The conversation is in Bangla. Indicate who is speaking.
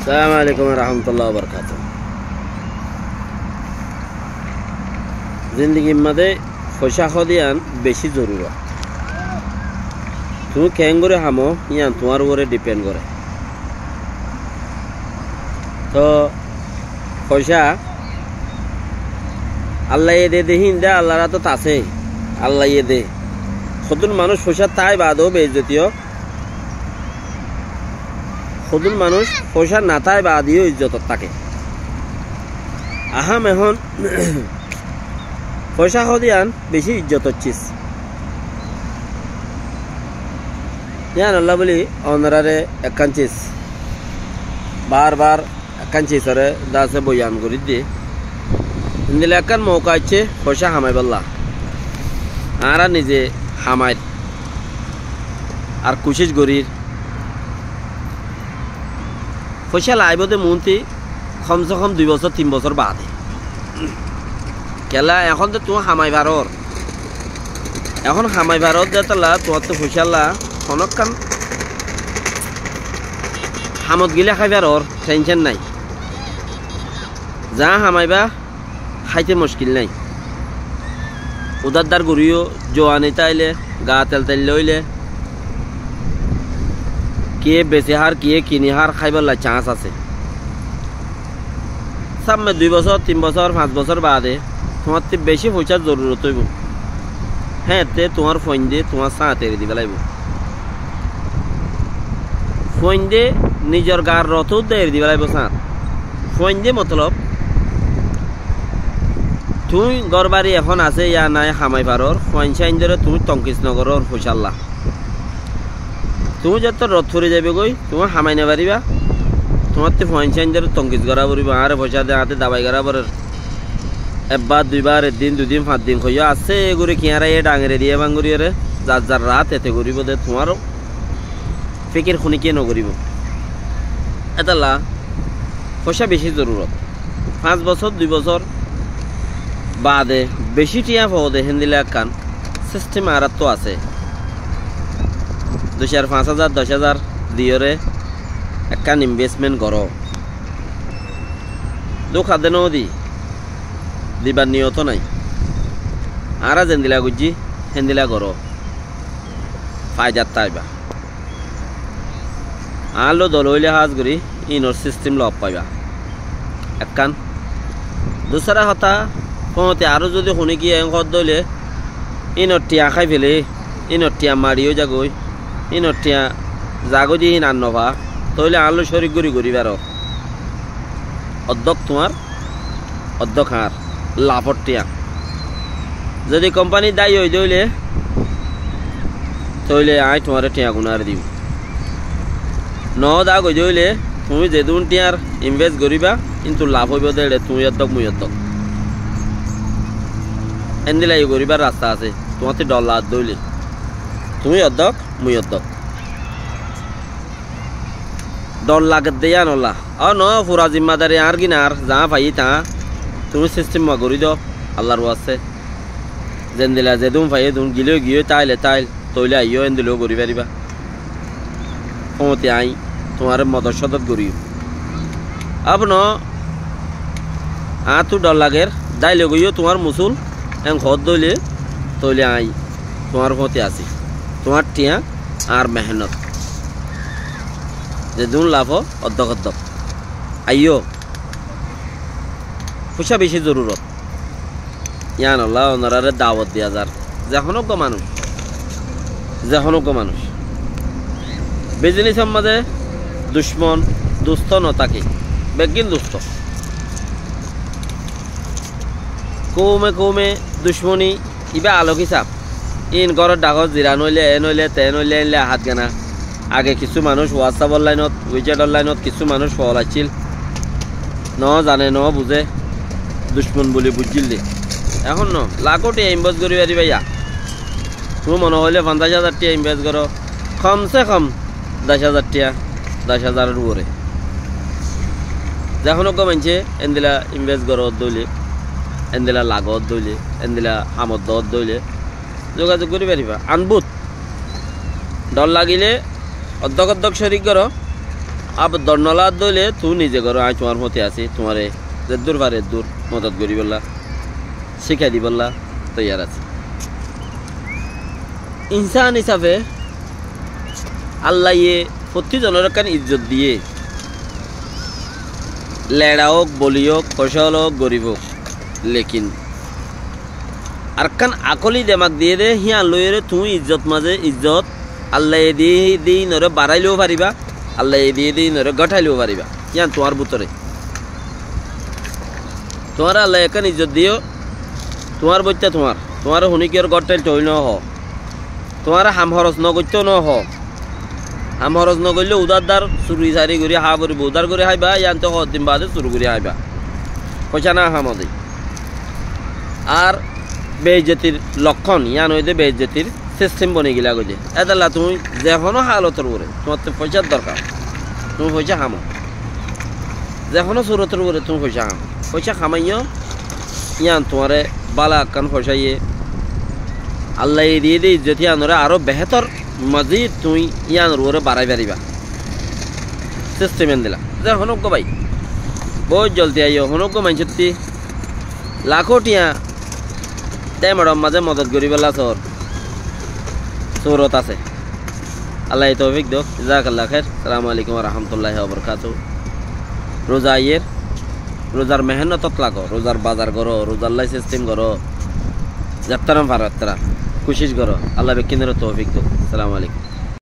Speaker 1: अस्सलामुअलैकुम रहमतुल्लाहि व बरकातुहू। जिंदगी मध्ये फशा खदियान बेशी जरूरत। তুমি কেং করে হামো ইয়ান তোমার উপরে ডিপেন্ড করে। তো পয়সা আল্লাহ দে দেহিন দে আল্লাহরা তো আছে আল্লাহ দে সদুন মানুষ পয়সা তাই বাদও বেইজ্জতীয় সদুন মানুষ পয়সা না তাই বাদিও ইজ্জত থাকে। আহাম এখন পয়সা খদিয়ান বেশি ইজ্জত চিজ ইয়ান আল্লাহ বলি অনারারে একখান চিজ বারবার একখান চিজরে দাসে বয়ান করি দিয়ে দিলে একখান মৌকা ইচ্ছে পয়সা হামাই বললা আরা নিজে হামাই আর কোশিশ করি পয়সা লাইবতে মন্ত্রী কমসে কম 2 বছর 3 বছর বাদে কেলা এখন তো তোমার হামাই ভারর এখন হামাই ভারত যেতলা তোমার তো পয়সালা অনেকক্ষণ হামত গিলে খাইবার ওর টেনশন নাই যা হামাইবা খাইতে মুশকিল নাই। উদারদার গড়িও জোয়ানি তাইলে গা তেল তেল লইলে কে বেচে হার কে কিনি হার খাইবার লাই চান্স আছে। সামনে 2 বছর 3 বছর 5 বছর বাদে তোমার তো বেশি পয়সার জরুরত হইব। হ্যাঁ তে তোমার ফোন দিয়ে তোমার চা তেরে দিবে লাগবে ফোন দিয়ে নিজের গার রথ দেড় দিবে লাগবে সাঁত ফোন দিয়ে মতলব তুই গড় বাড়ি এখন আছে ইয়া নাই হামাই পারর ফোন সাইন ধরে তুমি টঙ্কিশনগরের ফসল্লা তুমি যত রথ ফুরে যাবে গই তোমার হামাই না পারিবা তোমার তো ফোন সাইন ধরে টঙ্কিশ করা পড়িব আর পয়সা দিয়ে হাতে দাবাই করা পরের একবার 2 বার 1 দিন 2 দিন 5 দিন কইয়া আছে এগুলি কিয়ারা এ ডাঙরে দিয়ে বাঙ্গুরিয়ে যার যার রাত এতে করিব দে তোমারও ফিকির খুনি কে নকরিব এতলা পয়সা বেশি জরুরত 5 বছর 2 বছর বাদে বেশি টিয়া ফদে হেন্দিলে কান সিস্টেম আর তো আছে 2000 5000 10000 দিয়রে একখান ইনভেস্টমেন্ট করো দুঃখ আদে নদী দিবার নিয়ত নাই আর জেন্দিলা গুজি হেন্দিলা করো ফায়দার তাইবা আলো দলইলে হাজ করি ইনর সিস্টেম লব পাইবা একখান দুসরা হতা কমতে আরো যদি শুনি কি এঙ্কর দইলে ইনর টিয়া খাই ফেলে ইনর টিয়া মারিও যাগই ইনর টিয়া জাগো দি নান নভা তইলে আলো শরিক করি করিবার অধ্যক্ষ তোমার অধ্যক্ষ আর লাভর টিয়া যদি কোম্পানি দায়ী হয়ে দইলে তইলে আই তোমার টিয়া গুনার দিব ন দা গই দইলে তুমি যে দুন টিয়ার ইনভেস্ট করিবা কিন্তু লাভ হইব দেড়ে তুমি অধ্যক্ষ মুই অধ্যক্ষ এন্দিলাই করিবার রাস্তা আছে তোমার ডলার দইলে তুমি অধ্যক্ষ মুই অধ্যক্ষ ডর লাগে দেয়া নলা ন পুরা জিম্মাদারি আর কিনার যা পাই তা তুমি সিস্টেম মা করি দাও আল্লাহর ওয়াস্তে যেন দিলা যে তুমি পাই তুমি গিলেও গিয়ে তাইলে তাইল তইলে আইও এন দিলেও করি পারিবা কমতে আই তোমার মদত সদত করি আপন তু ডর লাগের দাইলে গইও তোমার মুসুল এন ঘর দইলে তইলে আই তোমার হতে আসি তোমার টিয়া আর মেহনত যে দুন লাভ অর্ধক অর্ধক আইও পয়সা বেশি জরুরত ইয়ান আল্লাহ ওনারে দাওয়াত দিয়া যার যখনও মানুষ বিজনেসের মাঝে দুশ্মন দুস্থ নতাকে বেগিন দুস্থ কৌমে দুশ্মনী ইবা আলোক হিসাব ইন ঘরের ডাকত জিরা নইলে এ নইলে তে নইলে এনলে হাত গানা আগে কিছু মানুষ হোয়াটসঅ্যাপ অনলাইনত উইজেট অনলাইনত কিছু মানুষ ফলাইছিল ন জানে ন বুঝে দুশ্মন বলে বুঝিলি এখন ন লাখো টিয়া ইনভেস্ট করি পারি ভাইয়া তুমি মনে হইলে 50,000 টিয়া ইনভেস্ট করো কমসে কম 10,000 টিয়া 10,000 উপরে যখন মানছে এনদিলা ইনভেস্ট করো দইলে এনদিলা লাগত দইলে এনদিলা হামত দত দইলে যোগাযোগ করি পারিবা আনবুত ডর লাগিলে অর্ধক অর্ধক শরিক করো আব দর্নলা দইলে তুই নিজে করো আয় তোমার মতে আছি তোমারে যে দূর পারে দূর মদত করি বললা শিখাই দি বললা তৈয়ার আছে ইনসান হিসাবে আল্লাহ প্রতিজনের কান ইজ্জত দিয়ে লেড়া হোক বলি হোক ফসল হোক গরিব হোক লেকিন আর কান আকলি দেমাক দিয়ে দে হিয়ান লইরে তুই ইজ্জত মাঝে ইজ্জত আল্লাহ দিয়ে দিই নরে বাড়াইলেও পারিবা আল্লাহ দিয়ে দিই নরে গঠাইলেও পারিবা ইয়ান তোমার ভিতরে তোমার আল্লাহ এখান ইজ্জত দিও তোমার বইটা তোমার শুনিকের গটাইল তৈ ন হ তোমার হাম খরচ নগত্যও ন হ হাম খরচ নগরলে উদারদার চুরি চারি করে হা পড়ব উদার করে হাইবা ইয়ান তো দিন বাদে চুরি করে হাইবা পয়সা না হামদে আর বেইজ্জতির লক্ষণ ইয়ান হইতে বেইজ্জতির সিস্টেম বনে গিলা গজে এদাল্লা তুমি যে কোনো হালতর করে তোমার তো পয়সার দরকার তুমি পয়সা খামো যে কোনো সুরতের করে তুমি পয়সা খামো পয়সা খামাইও ইয়ান তোমারে বালা কান পয়সাইয়ে আল্লাহ দিয়ে দিয়ে ইজ্জতি আনরে আরো বেহতর মজিদ তুমি ইয়ানোর ওরে বাড়াই পারিবা সিস্টেম এন দিলা যে হনক ভাই বহুত জলদি আইও হনক মানসি লাখো টিয়া তাই ম্যাডাম মাঝে মদত করি পেলা সৌরত আছে আল্লাহ তৌফিক দোক জাজাকাল্লাহ খাইর আসসালামু আলাইকুম ওয়া রাহমাতুল্লাহি ওয়া বারাকাতুহু রোজা আইয়ের রোজার মেহনতত লাগো রোজার বাজার করো রোজার লাই সিস্টেম করো যাত্রাম পারাত্রা কোশিশ করো আল্লাহ বেকিনের তৌফিক দোক আসসালামু আলাইকুম